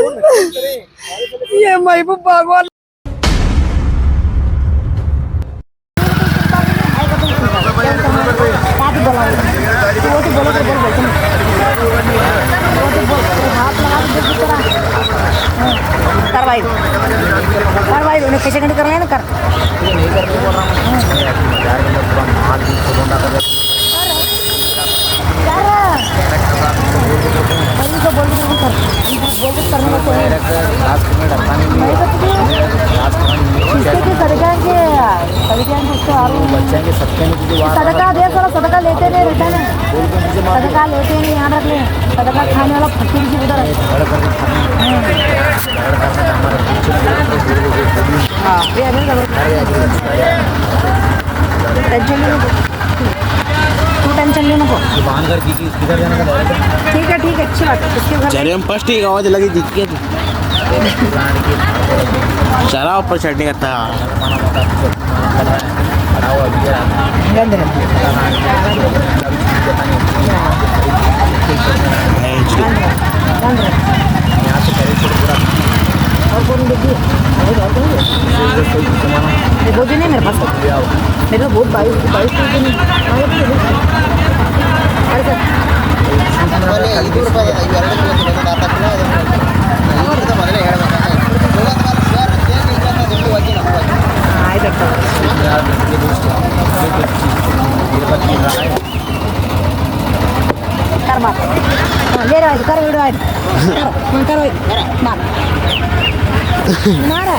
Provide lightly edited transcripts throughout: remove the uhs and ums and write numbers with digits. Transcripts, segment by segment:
ये महबूब बागवान कर भाई उन्हें कैसे घंटे कर लेना कर सदका दे सदका लेते नहीं रहता ना सदका लेते नहीं यहाँ रख ले सदका खाने वाला फकीर की उधर टेंशन लेना को ठीक है अच्छी बात है इसके घर हम फर्स्ट ही आवाज लगी दिक्कत चला ऊपर चटनी करता बोझ नहीं मेरे पास मेरे बहुत 22 ले रहा है कर वीडियो है करो मारा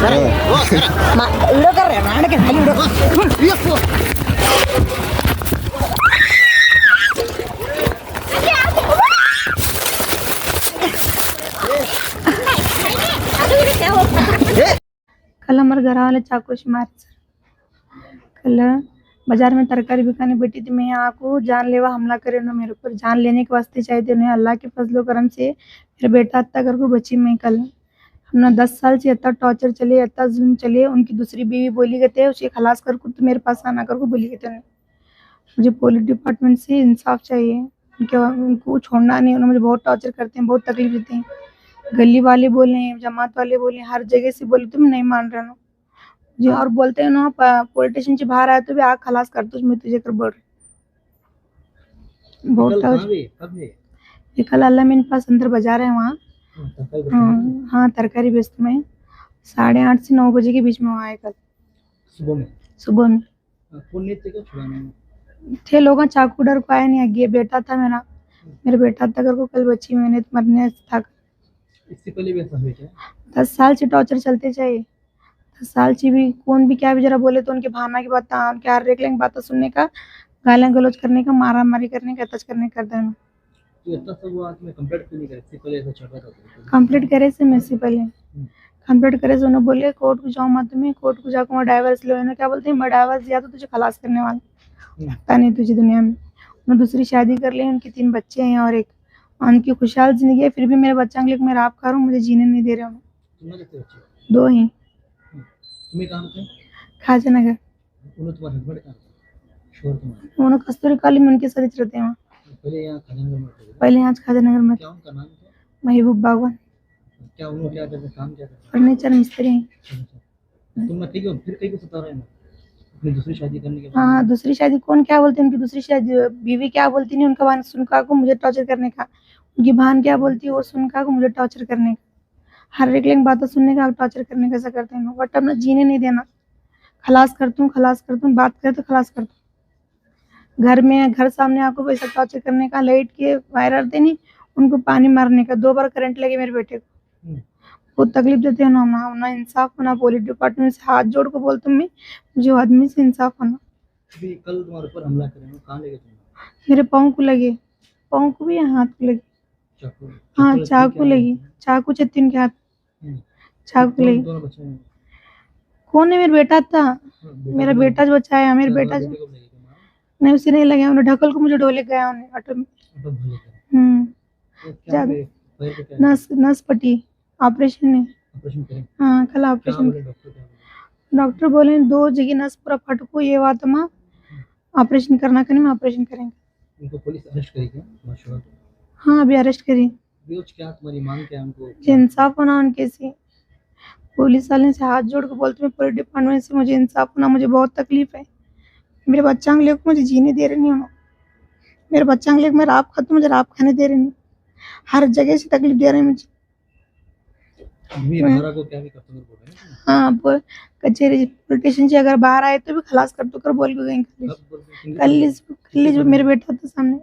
वीडियो कर रहे हैं मार के वीडियो कल हमारे घर वाले चाकू से मारे सर कल बाजार में तरकारी बिकाने बैठी थी मैं यहाँ को जानलेवा हमला करे उन्होंने मेरे ऊपर जान लेने के वास्ते चाहिए थे उन्हें अल्लाह के फजलो करम से मेरा बेटा अत्ता कर को बची मैं कल हमने 10 साल से इतना टॉर्चर चले इतना जुल्म चले उनकी दूसरी बीवी बोली गए थे उसे खलास कर को तो मेरे पास आना कर को बोली गए थे उन्हें मुझे पुलिस डिपार्टमेंट से इंसाफ चाहिए उनको छोड़ना नहीं उन्होंने मुझे बहुत टॉर्चर करते हैं बहुत तकलीफ देते हैं गली वाले बोले जमात वाले बोले हर जगह से बोले तुम नहीं मान रहे हो जी और बोलते हैं ना पुलिस स्टेशन से बाहर आए तो भी आग खलास कर दो मैं तुझे कर बोल रही बहुत ये कल अल्लाह मेरे पास अंदर बाजार है वहाँ हाँ तरकारी बेचते में 8:30 से 9 बजे के बीच में वहाँ आए कल सुबह में थे लोग चाकू डर को आए नहीं आगे बेटा था मेरा बेटा था कर को कल बच्ची मैंने मरने था इससे पहले भी ऐसा हुआ क्या 10 साल से टॉर्चर चलते चाहिए 10 साल से भी कौन भी क्या भी जरा बोले तो उनके भावना की बात उनके हर एक बात सुनने का गालियां गलौज करने का मारा मारी करने का टच करने कर देना तो इतना सब हुआ कि मैं कंप्लीट क्यों नहीं करे इससे पहले ऐसा चल रहा था कंप्लीट करे से मैं से पहले कंप्लीट करे से उन्होंने बोले कोर्ट को जाओ मत में कोर्ट को जाकर मैं डाइवर्स लो क्या बोलते हैं मैं डाइवर्स दिया तो तुझे खलास करने वाला लगता नहीं तुझे दुनिया में उन्होंने दूसरी शादी कर ली उनके 3 बच्चे हैं और एक उनकी खुशहाल जिंदगी है फिर भी मेरे बच्चा के लिए मैं राब खा रहा हूँ मुझे जीने नहीं दे रहे उन्हें 2 ही तुम्हें काम थे खाजा नगर उन्होंने तुम्हारे हस्बैंड का शोर तुम्हारे उन्होंने कस्तूरी कॉलोनी में उनके साथ रहते हैं पहले यहाँ खाजा नगर में क्या उनका नाम क्या महबूब बागवान क्या उन्होंने क्या करते काम क्या करते फर्नीचर मिस्त्री हैं तुम ठीक हो फिर कहीं को सता रहे हैं अपनी दूसरी शादी करने के बाद हाँ दूसरी शादी कौन क्या बोलते हैं उनकी दूसरी शादी बीवी क्या बोलती नहीं उनका बहन सुनका को मुझे टॉर्चर करने का उनकी बहन क्या बोलती है वो सुनका को मुझे टॉर्चर करने का हर एक बातें सुनने का टॉर्चर करने का ऐसा करते हैं बट अपना जीने नहीं देना खलास करता हूँ बात करे तो खलास करता हूँ घर सामने आपको पैसा टॉर्चर करने का लाइट के वायर आते नहीं उनको पानी मारने का 2 बार करंट लगे मेरे बेटे को बहुत तकलीफ देते हैं ना इंसाफ होना पुलिस डिपार्टमेंट से हाथ जोड़ को बोलता हूँ मैं मुझे आदमी से इंसाफ होना अभी कल तुम्हारे ऊपर हमला करेंगे कहाँ लेके तुम मेरे पाँव को लगे पाँव को भी हाथ को लगी चाकू हाँ चाकू लगी चाकू चत्तीन के हाथ चाकू लगी दोनों बच्चे हैं कौन है मेरा बेटा था मेरा बेटा जो बचाया मेरा बेटा जो नहीं उसे नहीं लगा उन्हें ढकल को मुझे डोले गया उन्हें ऑटो में नस पटी ऑपरेशन है हाँ कल ऑपरेशन डॉक्टर बोले 2 जगह नस पूरा फटको ये बात माँ ऑपरेशन करना करने में ऑपरेशन करेंगे उनको पुलिस अरेस्ट करी क्या हाँ अभी अरेस्ट करी रोज क्या तुम्हारी मांग क्या है उनको? मुझे इंसाफ होना उनके से। पुलिस वाले से हाथ जोड़ के बोलते मैं पुलिस डिपार्टमेंट से मुझे इंसाफ होना, मुझे बहुत तकलीफ है। मेरे बच्चा के लिए मुझे जीने दे रहे नहीं उन्होंने। मेरे बच्चा के लिए मैं रात खाता, मुझे रात खाने दे रहे नहीं। हर जगह से तकलीफ दे रहे हैं मुझे। भारा को क्या भी करते बोल रहे हैं? हाँ, कचहरी पुलिस स्टेशन से अगर बाहर आए तो भी खलास कर तो कर बोल के गए। कल जो मेरे बेटा था सामने,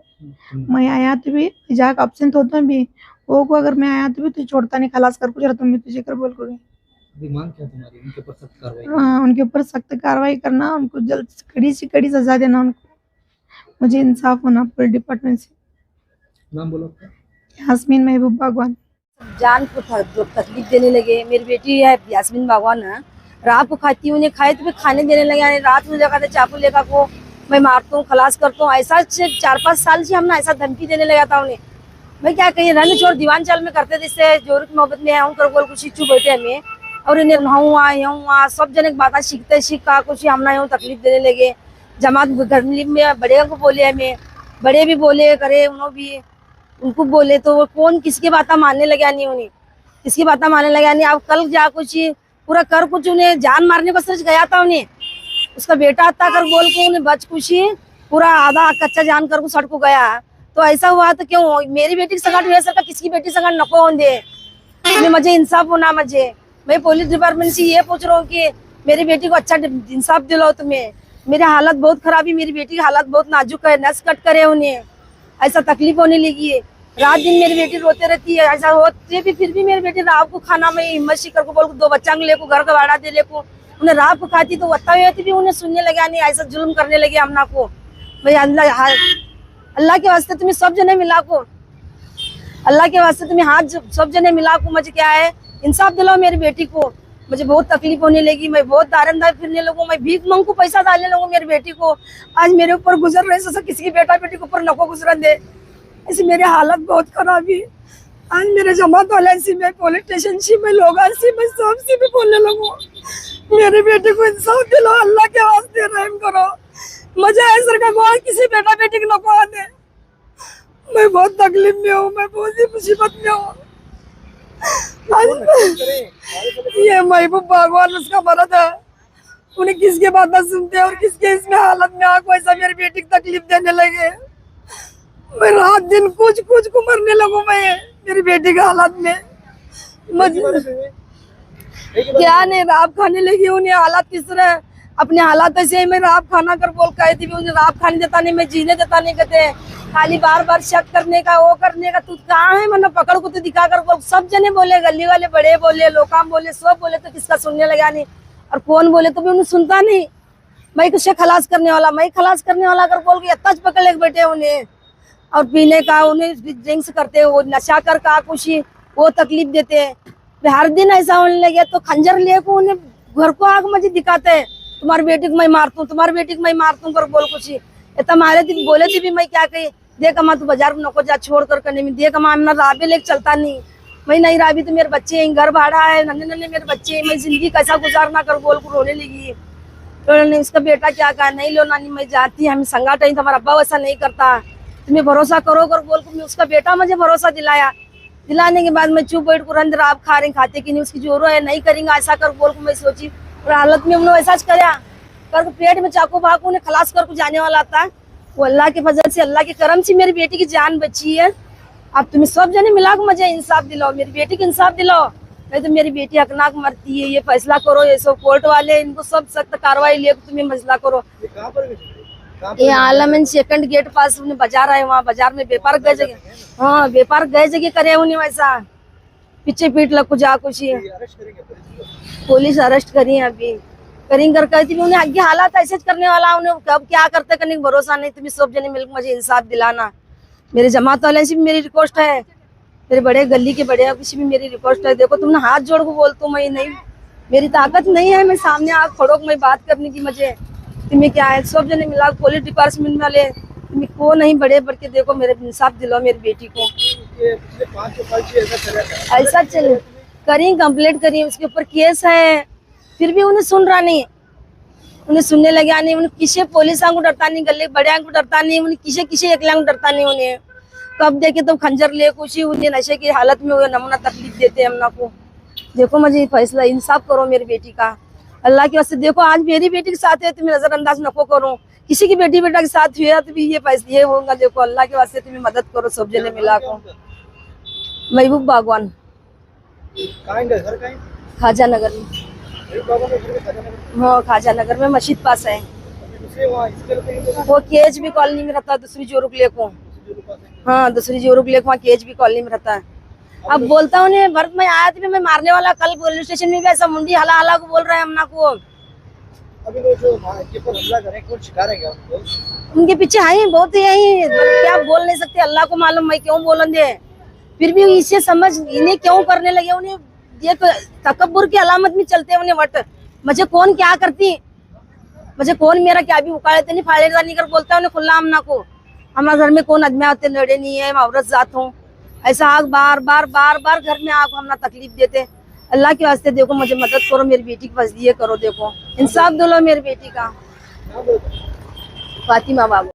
मैं आया तो भी जाके एब्सेंट होता भी वो को, अगर मैं आया तो भी तुझे छोड़ता नहीं, खलास कर कुछ तुम भी तुझे कर बोल के गए। अभी मांग क्या तुम्हारी? उनके ऊपर सख्त कार्रवाई? हाँ, उनके ऊपर सख्त कार्रवाई करना, उनको जल्द से कड़ी सजा देना उनको। मुझे इंसाफ होना पुलिस डिपार्टमेंट से। नाम बोलो आपका? यास्मीन महबूब बागवान। जान को जो तकलीफ देने लगे। मेरी बेटी है यास्मीन बागवान है, रात को खाती उन्हें खाए तो भी खाने देने लगे। रात में जगह चाकू लेकर को मैं मारता हूँ, खलास करता हूँ। ऐसा 4-5 साल से हमने ऐसा धमकी देने लगा था उन्हें। मैं क्या कहीं रन छोड़ दीवान चाल में करते जिससे जोर की मोहब्बत में आऊँ कर बोल कुछ चुप बैठे हमें। और इन्हें नहाऊँ सब जने बात सीखते सीखा कुछ हमने यूँ तकलीफ देने लगे। जमात घर में बड़े को बोले, हमें बड़े भी बोले करे, उन्होंने भी उनको बोले तो वो कौन किसकी बात मानने लगा नहीं, उन्हें किसकी बात मानने लगा नहीं। अब कल जा कुछ पूरा कर कुछ उन्हें जान मारने को सोच गया था उन्हें। उसका बेटा आता कर बोल के उन्हें बच कुछ पूरा आधा कच्चा जान कर सड़ को गया। तो ऐसा हुआ तो क्यों मेरी बेटी की संगठ हुआ सर किसकी बेटी संगठ नको हो दे। मुझे इंसाफ होना। मैं पुलिस डिपार्टमेंट से ये पूछ रहा हूँ कि मेरी बेटी को अच्छा इंसाफ दिलाओ तुम्हें। मेरी हालत बहुत खराब है, मेरी बेटी की हालत बहुत नाजुक है, नस कट करे उन्हें ऐसा तकलीफ होने लगी है। रात दिन मेरी बेटी रोते रहती है, ऐसा होते भी फिर भी मेरी बेटी रात को खाना में हिम्मत शिकर को बोल 2 बच्चा ले को घर का भाड़ा दे ले को उन्हें रात को खाती तो होती भी उन्हें सुनने लगा नहीं, ऐसा जुल्म करने लगे हमना को। भाई अल्लाह के वास्ते तुम्हें सब जने मिला को, अल्लाह के वास्ते तुम्हें हाथ सब जने मिला को मुझे क्या है इंसाफ दिलाओ मेरी बेटी को। मुझे बहुत तकलीफ होने लगी, मैं बहुत दारंदार फिरने लगूँ, मैं भीख मांग को पैसा डालने लगूँ मेरी बेटी को। आज मेरे ऊपर गुजर रहे सर किसी की बेटा बेटी के ऊपर नको गुजरन दे, ऐसी मेरी हालत बहुत खराब है। आज मेरे जमात वाले से मैं पुलिस स्टेशन से मैं लोग से मैं सबसे भी बोलने लगूँ मेरी बेटी को इंसाफ दिलाओ, अल्लाह के वास्ते रहम करो। मुझे ऐसा का गोवा किसी बेटा बेटी को नको आने। मैं बहुत तकलीफ में हूँ, मैं बहुत ही मुसीबत में हूँ। ये महबूब बागवान उसका मरद है, उन्हें किसके बात सुनते हैं और किसके इसमें हालत में आको ऐसा मेरी बेटी को तकलीफ देने लगे। मैं रात दिन कुछ को मरने लगूं मैं मेरी बेटी के हालत में। मुझे क्या नहीं रात खाने लगी उन्हें हालत किस तरह अपने हालात ऐसे ही मैं रात खाना कर बोल कही थी उन्हें रात खाने देता नहीं, मैं जीने देता नहीं कहते खाली बार शक करने का वो करने का। तू कहाँ है मतलब पकड़ को तो दिखा कर बोल। सब जने बोले, गली वाले बड़े बोले, लोकाम बोले, सब बोले तो किसका सुनने लगा नहीं। और कौन बोले तो भी उन्हें सुनता नहीं। मैं किससे खलास करने वाला, मैं खलास करने वाला कर बोल के अत्ताज पकड़ ले बैठे उन्हें। और पीने का उन्हें ड्रिंक्स करते वो नशा कर का कुछ वो तकलीफ देते। हर दिन ऐसा होने लगे तो खंजर ले को उन्हें घर को आग मुझे दिखाते हैं तुम्हारी बेटी को मैं मारता हूँ, तुम्हारी बेटी को मैं मारता हूँ कर बोल कुछ मारे थी बोले थी भी। मैं क्या कही देख अम्मा तू बाजार में नको जा छोड़ कर करने में देख अम्मा ना राबे लेके चलता नहीं। मैं नहीं राबी तो मेरे बच्चे घर भाड़ा है, नन्हे नन्हे मेरे बच्चे, मैं जिंदगी कैसा गुजारना कर बोल को रोने लगी। तो उसका बेटा क्या कहा नहीं लो नानी मैं जाती हम संगाट ही तुम्हारा अब्बा वैसा नहीं करता तुम्हें भरोसा करो कर बोल को। उसका बेटा मुझे भरोसा दिलाया, दिलाने के बाद मैं चुप बैठ को रंध राब खा रही खाते कि नहीं उसकी जोरो है नहीं करेंगे ऐसा कर बोल को। मैं सोची और हालत में उन्होंने ऐसा कराया कर पेट में चाकू भाग उन्हें खलास कर को जाने वाला था। वो अल्लाह के फजल से अल्लाह के करम से मेरी बेटी की जान बची है। अब तुम्हें सब जने मिला को मुझे इंसाफ दिलाओ, मेरी बेटी को इंसाफ दिलाओ, नहीं तो मेरी बेटी हकनाक मरती है। ये फैसला करो, ये सब कोर्ट वाले इनको सब सख्त कार्रवाई ले तुम्हें फैसला करो। ये आलमन 2nd गेट पास उन्हें बाजार है, वहाँ बाजार में व्यापार गए जगह, हाँ व्यापार गए जगह करे उन्हें वैसा पीछे पीट लग जा कुछ। पुलिस अरेस्ट करी है अभी करिंग कर कहती उन्हें आगे हालात ऐसे करने वाला उन्हें कब क्या करते करने का भरोसा नहीं। तुम्हें सब जने मिलकर मुझे इंसाफ दिलाना। मेरे जमात वाले से भी मेरी रिक्वेस्ट है, मेरे बड़े गली के बड़े किसी भी मेरी रिक्वेस्ट है। देखो तुमने हाथ जोड़ को बोलता हूँ मैं नहीं, मेरी ताकत नहीं है मैं सामने आग खड़ो मैं बात करने की। मुझे तुम्हें क्या है सब जने मिला पुलिस डिपार्टमेंट वाले तुम्हें को नहीं बड़े बढ़ के देखो मेरे इंसाफ दिलाओ मेरी बेटी को। ऐसा चल करी कंप्लेंट करी उसके ऊपर केस है फिर भी उन्हें सुन रहा नहीं, उन्हें सुनने लगा नहीं। उन्हें किसी पुलिस को डरता नहीं, गले बड़े को डरता नहीं, उन्हें किसी एकला को डरता नहीं उन्हें। कब देखे तो खंजर ले कुछ ही उन्हें नशे की हालत में हुए नमूना तकलीफ देते हम लोग को। देखो मुझे फैसला इंसाफ करो मेरी बेटी का, अल्लाह के वास्ते। देखो आज मेरी बेटी के साथ है, तुम्हें नजरअंदाज नको करो, किसी की बेटी बेटा के साथ हुआ तो भी ये फैसला ये होगा। देखो अल्लाह के वास्ते तुम्हें मदद करो सब जने मिला को। महबूब बागवान, खाजा नगर में। हाँ खाजा नगर में मस्जिद पास है। वो केज भी कॉलोनी में रहता है, दूसरी जोरुक लेक को। हाँ दूसरी जोरुक लेक वहाँ केज भी कॉलोनी में रहता है। अब बोलता हूँ नहीं भरत मैं आया था, मैं मारने वाला, कल पुलिस स्टेशन में भी ऐसा मुंडी हला हला को बोल रहे हैं हमना को। अभी वो जो के ऊपर हमला करें कौन शिकार है क्या उनको? उनके पीछे है बहुत यही, क्या बोल नहीं सकते, अल्लाह को मालूम मैं क्यों बोलन दे। फिर भी इससे समझ इन्हें क्यों करने लगे, उन्हें ये तकब्बुर की अलामत में चलते हैं उन्हें वट। मुझे कौन क्या करती, मुझे कौन मेरा क्या भी उकाड़े नहीं फाड़े नहीं कर बोलता है उन्हें खुला हमना को। हमारे घर में कौन आदमी आते लड़े नहीं है, मैं औरत जात हूँ। ऐसा आग बार बार घर में आग हमना तकलीफ देते। अल्लाह के वास्ते देखो मुझे मदद करो, मेरी बेटी की फैसला करो, देखो इंसाफ दो लो मेरी बेटी का। फातिमा बाबू।